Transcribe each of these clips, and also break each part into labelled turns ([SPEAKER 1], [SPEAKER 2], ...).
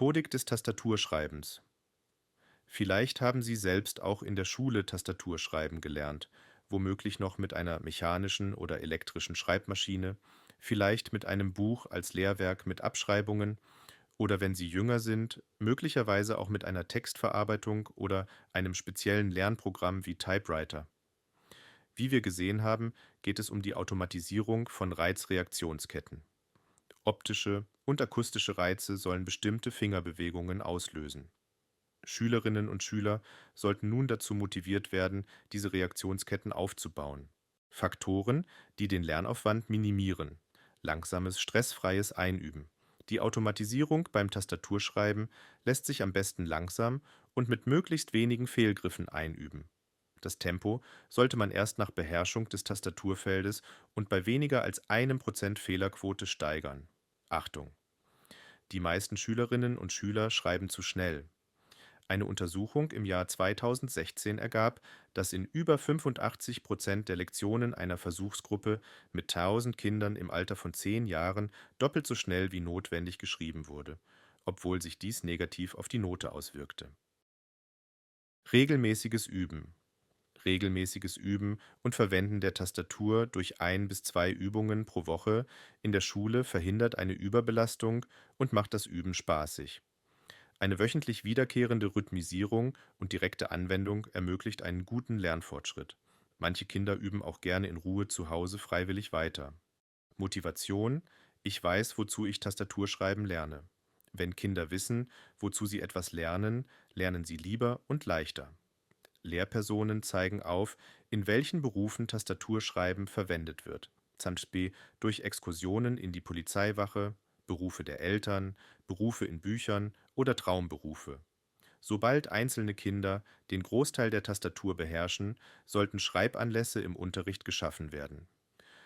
[SPEAKER 1] Methodik des Tastaturschreibens. Vielleicht haben Sie selbst auch in der Schule Tastaturschreiben gelernt, womöglich noch mit einer mechanischen oder elektrischen Schreibmaschine, vielleicht mit einem Buch als Lehrwerk mit Abschreibungen oder wenn Sie jünger sind, möglicherweise auch mit einer Textverarbeitung oder einem speziellen Lernprogramm wie Typewriter. Wie wir gesehen haben, geht es um die Automatisierung von Reizreaktionsketten. Optische und akustische Reize sollen bestimmte Fingerbewegungen auslösen. Schülerinnen und Schüler sollten nun dazu motiviert werden, diese Reaktionsketten aufzubauen. Faktoren, die den Lernaufwand minimieren. Langsames, stressfreies Einüben. Die Automatisierung beim Tastaturschreiben lässt sich am besten langsam und mit möglichst wenigen Fehlgriffen einüben. Das Tempo sollte man erst nach Beherrschung des Tastaturfeldes und bei weniger als 1% Fehlerquote steigern. Achtung! Die meisten Schülerinnen und Schüler schreiben zu schnell. Eine Untersuchung im Jahr 2016 ergab, dass in über 85% der Lektionen einer Versuchsgruppe mit 1000 Kindern im Alter von 10 Jahren doppelt so schnell wie notwendig geschrieben wurde, obwohl sich dies negativ auf die Note auswirkte. Regelmäßiges Üben. Regelmäßiges Üben und Verwenden der Tastatur durch 1 bis 2 Übungen pro Woche in der Schule verhindert eine Überbelastung und macht das Üben spaßig. Eine wöchentlich wiederkehrende Rhythmisierung und direkte Anwendung ermöglicht einen guten Lernfortschritt. Manche Kinder üben auch gerne in Ruhe zu Hause freiwillig weiter. Motivation: Ich weiß, wozu ich Tastaturschreiben lerne. Wenn Kinder wissen, wozu sie etwas lernen, lernen sie lieber und leichter. Lehrpersonen zeigen auf, in welchen Berufen Tastaturschreiben verwendet wird, zum Beispiel durch Exkursionen in die Polizeiwache, Berufe der Eltern, Berufe in Büchern oder Traumberufe. Sobald einzelne Kinder den Großteil der Tastatur beherrschen, sollten Schreibanlässe im Unterricht geschaffen werden.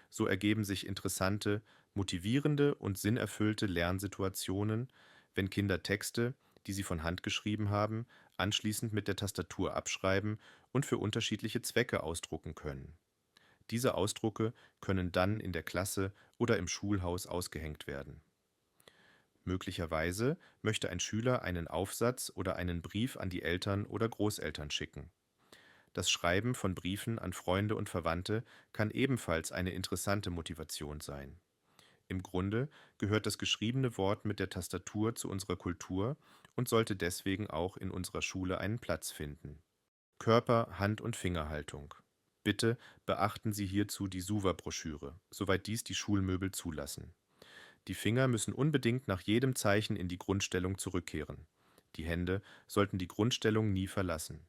[SPEAKER 1] So ergeben sich interessante, motivierende und sinnerfüllte Lernsituationen, wenn Kinder Texte, die sie von Hand geschrieben haben, anschließend mit der Tastatur abschreiben und für unterschiedliche Zwecke ausdrucken können. Diese Ausdrucke können dann in der Klasse oder im Schulhaus ausgehängt werden. Möglicherweise möchte ein Schüler einen Aufsatz oder einen Brief an die Eltern oder Großeltern schicken. Das Schreiben von Briefen an Freunde und Verwandte kann ebenfalls eine interessante Motivation sein. Im Grunde gehört das geschriebene Wort mit der Tastatur zu unserer Kultur und sollte deswegen auch in unserer Schule einen Platz finden. Körper-, Hand- und Fingerhaltung. Bitte beachten Sie hierzu die SUVA-Broschüre, soweit dies die Schulmöbel zulassen. Die Finger müssen unbedingt nach jedem Zeichen in die Grundstellung zurückkehren. Die Hände sollten die Grundstellung nie verlassen.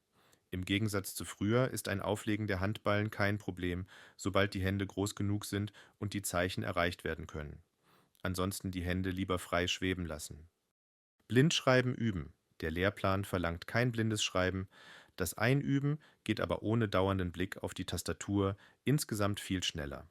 [SPEAKER 1] Im Gegensatz zu früher ist ein Auflegen der Handballen kein Problem, sobald die Hände groß genug sind und die Zeichen erreicht werden können. Ansonsten die Hände lieber frei schweben lassen. Blindschreiben üben. Der Lehrplan verlangt kein blindes Schreiben. Das Einüben geht aber ohne dauernden Blick auf die Tastatur insgesamt viel schneller.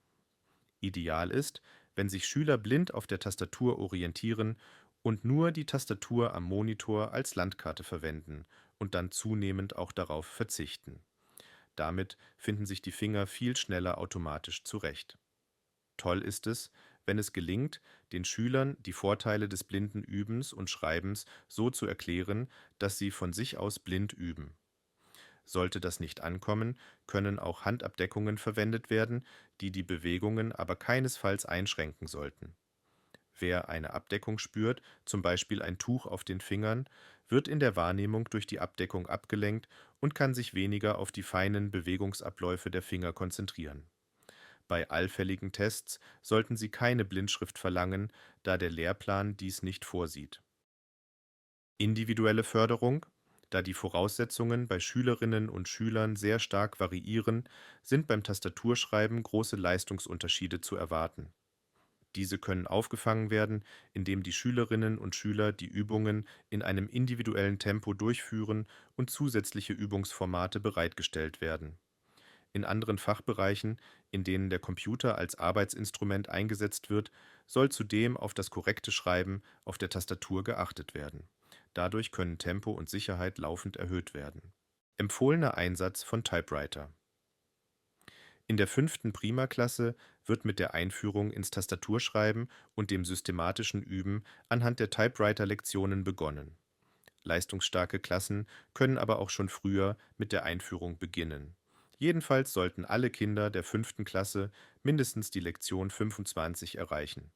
[SPEAKER 1] Ideal ist, wenn sich Schüler blind auf der Tastatur orientieren und nur die Tastatur am Monitor als Landkarte verwenden und dann zunehmend auch darauf verzichten. Damit finden sich die Finger viel schneller automatisch zurecht. Toll ist es, wenn es gelingt, den Schülern die Vorteile des blinden Übens und Schreibens so zu erklären, dass sie von sich aus blind üben. Sollte das nicht ankommen, können auch Handabdeckungen verwendet werden, die die Bewegungen aber keinesfalls einschränken sollten. Wer eine Abdeckung spürt, zum Beispiel ein Tuch auf den Fingern, wird in der Wahrnehmung durch die Abdeckung abgelenkt und kann sich weniger auf die feinen Bewegungsabläufe der Finger konzentrieren. Bei allfälligen Tests sollten Sie keine Blindschrift verlangen, da der Lehrplan dies nicht vorsieht. Individuelle Förderung. Da die Voraussetzungen bei Schülerinnen und Schülern sehr stark variieren, sind beim Tastaturschreiben große Leistungsunterschiede zu erwarten. Diese können aufgefangen werden, indem die Schülerinnen und Schüler die Übungen in einem individuellen Tempo durchführen und zusätzliche Übungsformate bereitgestellt werden. In anderen Fachbereichen, in denen der Computer als Arbeitsinstrument eingesetzt wird, soll zudem auf das korrekte Schreiben auf der Tastatur geachtet werden. Dadurch können Tempo und Sicherheit laufend erhöht werden. Empfohlener Einsatz von Typewriter. In der fünften Primaklasse wird mit der Einführung ins Tastaturschreiben und dem systematischen Üben anhand der Typewriter-Lektionen begonnen. Leistungsstarke Klassen können aber auch schon früher mit der Einführung beginnen. Jedenfalls sollten alle Kinder der fünften Klasse mindestens die Lektion 25 erreichen.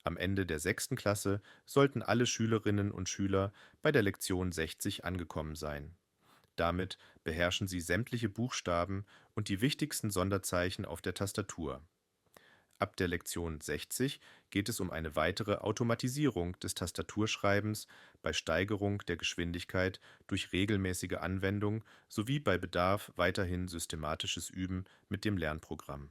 [SPEAKER 1] Am Ende der sechsten Klasse sollten alle Schülerinnen und Schüler bei der Lektion 60 angekommen sein. Damit beherrschen sie sämtliche Buchstaben und die wichtigsten Sonderzeichen auf der Tastatur. Ab der Lektion 60 geht es um eine weitere Automatisierung des Tastaturschreibens bei Steigerung der Geschwindigkeit durch regelmäßige Anwendung sowie bei Bedarf weiterhin systematisches Üben mit dem Lernprogramm.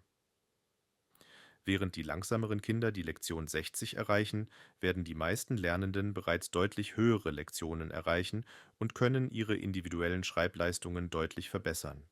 [SPEAKER 1] Während die langsameren Kinder die Lektion 60 erreichen, werden die meisten Lernenden bereits deutlich höhere Lektionen erreichen und können ihre individuellen Schreibleistungen deutlich verbessern.